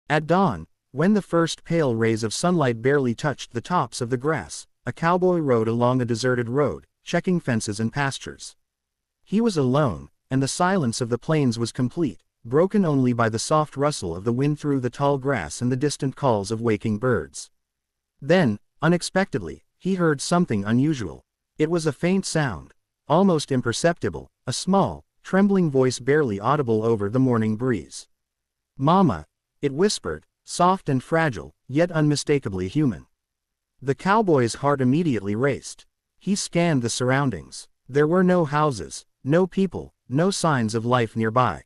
At dawn, when the first pale rays of sunlight barely touched the tops of the grass, a cowboy rode along a deserted road, checking fences and pastures. He was alone, and the silence of the plains was complete, broken only by the soft rustle of the wind through the tall grass and the distant calls of waking birds. Then, unexpectedly, he heard something unusual. It was a faint sound, almost imperceptible, a small, trembling voice barely audible over the morning breeze. "Mama," it whispered, soft and fragile, yet unmistakably human. The cowboy's heart immediately raced. He scanned the surroundings. There were no houses, no people, no signs of life nearby.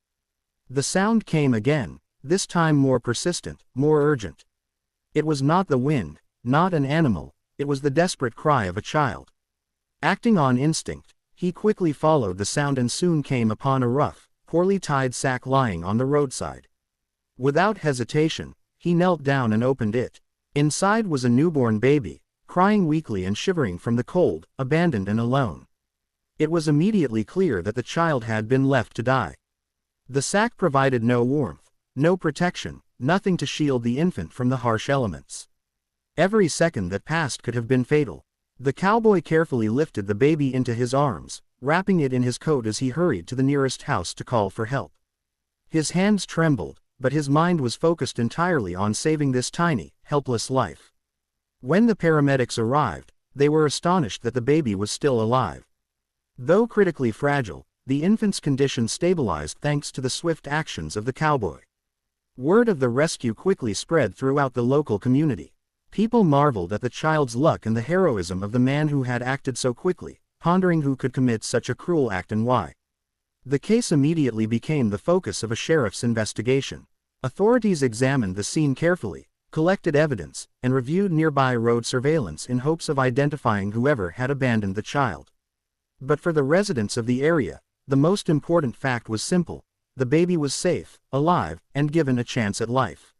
The sound came again, this time more persistent, more urgent. It was not the wind, not an animal, it was the desperate cry of a child. Acting on instinct, he quickly followed the sound and soon came upon a rough, poorly tied sack lying on the roadside. Without hesitation, he knelt down and opened it. Inside was a newborn baby, crying weakly and shivering from the cold, abandoned and alone. It was immediately clear that the child had been left to die. The sack provided no warmth, no protection, nothing to shield the infant from the harsh elements. Every second that passed could have been fatal. The cowboy carefully lifted the baby into his arms, wrapping it in his coat as he hurried to the nearest house to call for help. His hands trembled, but his mind was focused entirely on saving this tiny, helpless life. When the paramedics arrived, they were astonished that the baby was still alive. Though critically fragile, the infant's condition stabilized thanks to the swift actions of the cowboy. Word of the rescue quickly spread throughout the local community. People marveled at the child's luck and the heroism of the man who had acted so quickly, pondering who could commit such a cruel act and why. The case immediately became the focus of a sheriff's investigation. Authorities examined the scene carefully, collected evidence, and reviewed nearby road surveillance in hopes of identifying whoever had abandoned the child. But for the residents of the area, the most important fact was simple: the baby was safe, alive, and given a chance at life.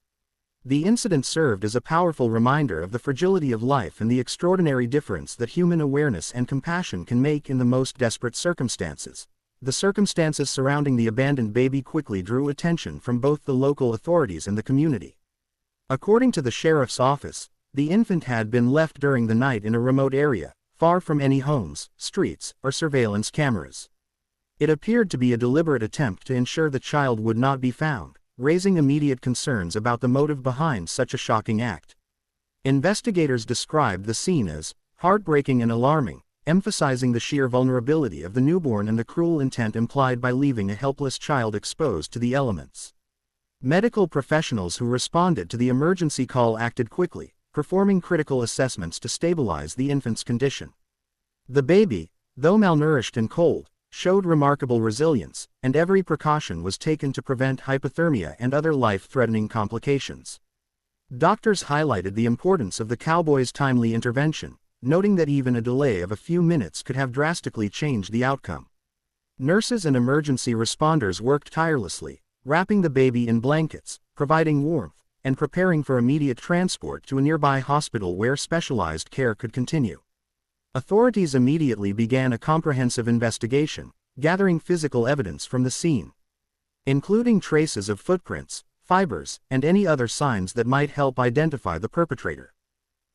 The incident served as a powerful reminder of the fragility of life and the extraordinary difference that human awareness and compassion can make in the most desperate circumstances. The circumstances surrounding the abandoned baby quickly drew attention from both the local authorities and the community. According to the sheriff's office, the infant had been left during the night in a remote area, far from any homes, streets, or surveillance cameras. It appeared to be a deliberate attempt to ensure the child would not be found, raising immediate concerns about the motive behind such a shocking act. Investigators described the scene as heartbreaking and alarming, emphasizing the sheer vulnerability of the newborn and the cruel intent implied by leaving a helpless child exposed to the elements. Medical professionals who responded to the emergency call acted quickly, performing critical assessments to stabilize the infant's condition. The baby, though malnourished and cold, showed remarkable resilience, and every precaution was taken to prevent hypothermia and other life-threatening complications. Doctors highlighted the importance of the cowboy's timely intervention, noting that even a delay of a few minutes could have drastically changed the outcome. Nurses and emergency responders worked tirelessly, wrapping the baby in blankets, providing warmth, and preparing for immediate transport to a nearby hospital where specialized care could continue. Authorities immediately began a comprehensive investigation, gathering physical evidence from the scene, including traces of footprints, fibers, and any other signs that might help identify the perpetrator.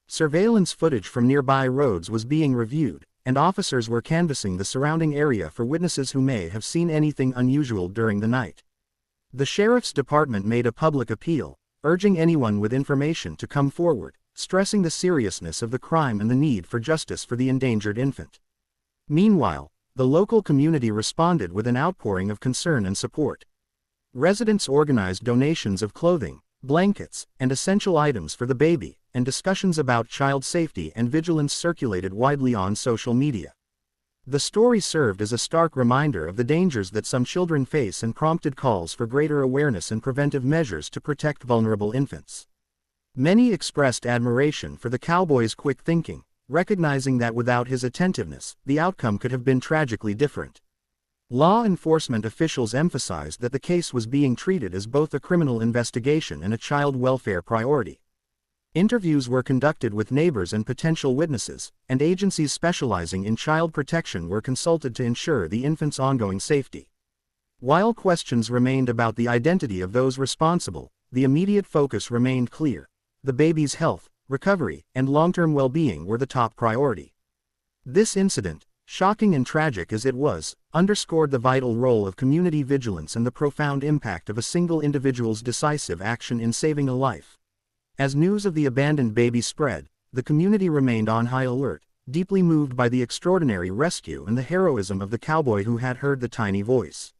Surveillance footage from nearby roads was being reviewed, and officers were canvassing the surrounding area for witnesses who may have seen anything unusual during the night. The sheriff's department made a public appeal, urging anyone with information to come forward, stressing the seriousness of the crime and the need for justice for the endangered infant. Meanwhile, the local community responded with an outpouring of concern and support. Residents organized donations of clothing, blankets, and essential items for the baby, and discussions about child safety and vigilance circulated widely on social media. The story served as a stark reminder of the dangers that some children face and prompted calls for greater awareness and preventive measures to protect vulnerable infants. Many expressed admiration for the cowboy's quick thinking, recognizing that without his attentiveness, the outcome could have been tragically different. Law enforcement officials emphasized that the case was being treated as both a criminal investigation and a child welfare priority. Interviews were conducted with neighbors and potential witnesses, and agencies specializing in child protection were consulted to ensure the infant's ongoing safety. While questions remained about the identity of those responsible, the immediate focus remained clear. The baby's health, recovery, and long-term well-being were the top priority. This incident, shocking and tragic as it was, underscored the vital role of community vigilance and the profound impact of a single individual's decisive action in saving a life. As news of the abandoned baby spread, the community remained on high alert, deeply moved by the extraordinary rescue and the heroism of the cowboy who had heard the tiny voice.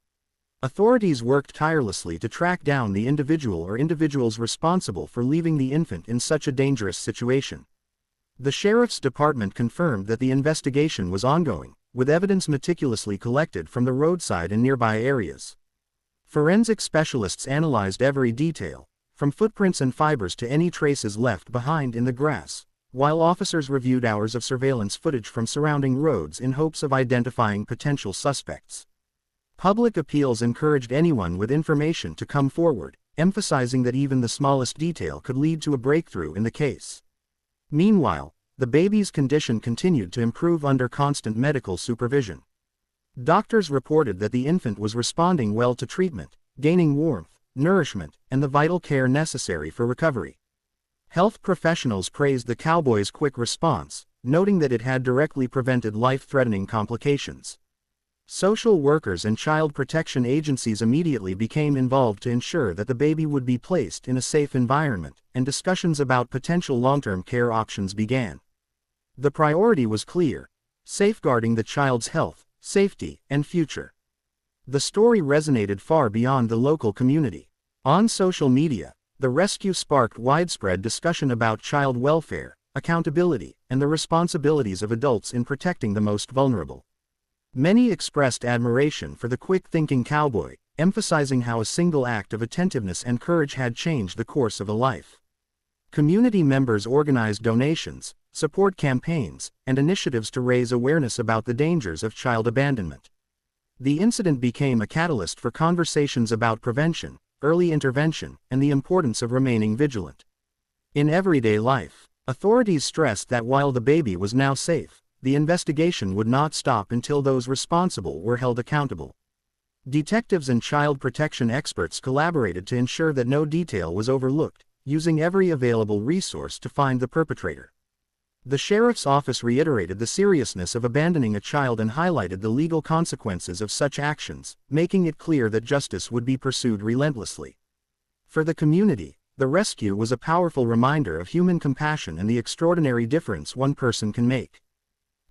Authorities worked tirelessly to track down the individual or individuals responsible for leaving the infant in such a dangerous situation. The sheriff's department confirmed that the investigation was ongoing, with evidence meticulously collected from the roadside and nearby areas. Forensic specialists analyzed every detail, from footprints and fibers to any traces left behind in the grass, while officers reviewed hours of surveillance footage from surrounding roads in hopes of identifying potential suspects. Public appeals encouraged anyone with information to come forward, emphasizing that even the smallest detail could lead to a breakthrough in the case. Meanwhile, the baby's condition continued to improve under constant medical supervision. Doctors reported that the infant was responding well to treatment, gaining warmth, nourishment, and the vital care necessary for recovery. Health professionals praised the cowboy's quick response, noting that it had directly prevented life-threatening complications. Social workers and child protection agencies immediately became involved to ensure that the baby would be placed in a safe environment, and discussions about potential long-term care options began. The priority was clear: safeguarding the child's health, safety, and future. The story resonated far beyond the local community. On social media, the rescue sparked widespread discussion about child welfare, accountability, and the responsibilities of adults in protecting the most vulnerable. Many expressed admiration for the quick-thinking cowboy, emphasizing how a single act of attentiveness and courage had changed the course of a life. Community members organized donations, support campaigns, and initiatives to raise awareness about the dangers of child abandonment. The incident became a catalyst for conversations about prevention, early intervention, and the importance of remaining vigilant. In everyday life, authorities stressed that while the baby was now safe, the investigation would not stop until those responsible were held accountable. Detectives and child protection experts collaborated to ensure that no detail was overlooked, using every available resource to find the perpetrator. The sheriff's office reiterated the seriousness of abandoning a child and highlighted the legal consequences of such actions, making it clear that justice would be pursued relentlessly. For the community, the rescue was a powerful reminder of human compassion and the extraordinary difference one person can make.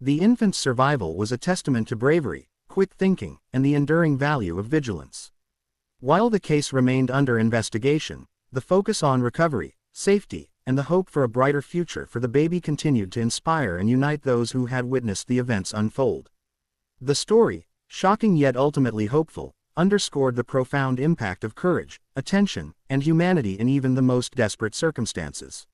The infant's survival was a testament to bravery, quick thinking, and the enduring value of vigilance. While the case remained under investigation, the focus on recovery, safety, and the hope for a brighter future for the baby continued to inspire and unite those who had witnessed the events unfold. The story, shocking yet ultimately hopeful, underscored the profound impact of courage, attention, and humanity in even the most desperate circumstances.